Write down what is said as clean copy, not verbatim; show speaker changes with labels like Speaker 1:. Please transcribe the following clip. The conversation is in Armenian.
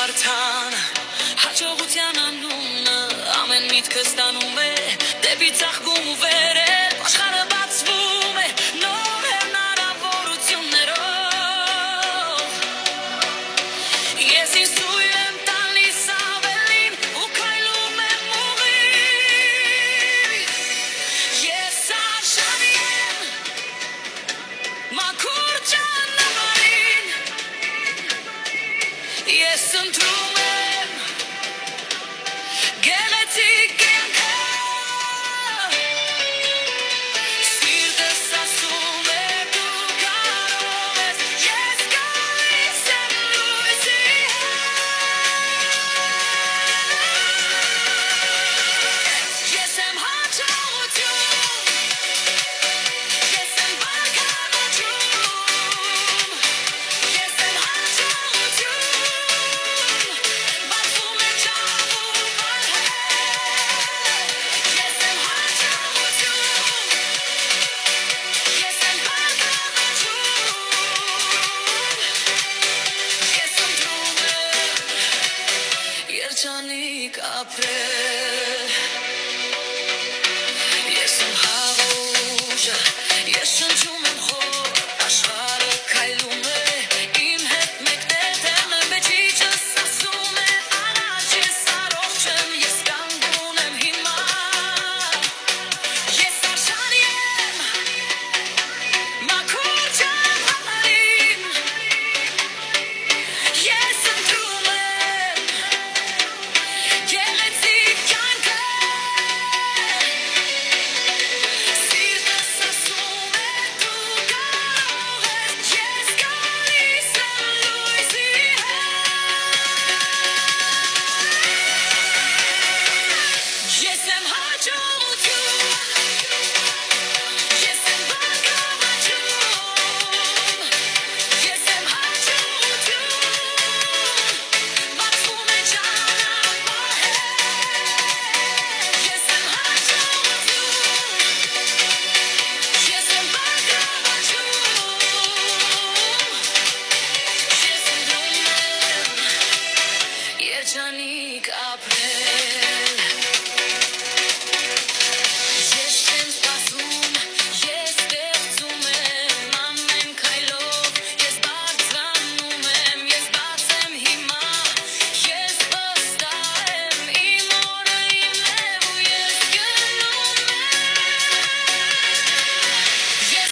Speaker 1: Արթան հաջողության անունը ամեն միտքը ստանում է դեպի ծաղկում ու վերև աշխարհը բացվում է նոր հնարավորություններով ես ինձ թույլ եմ տալիս ավելին ու քայլում եմ ուղիղ ես արժանի եմ մաքուր ճանապարհին ես ընտրում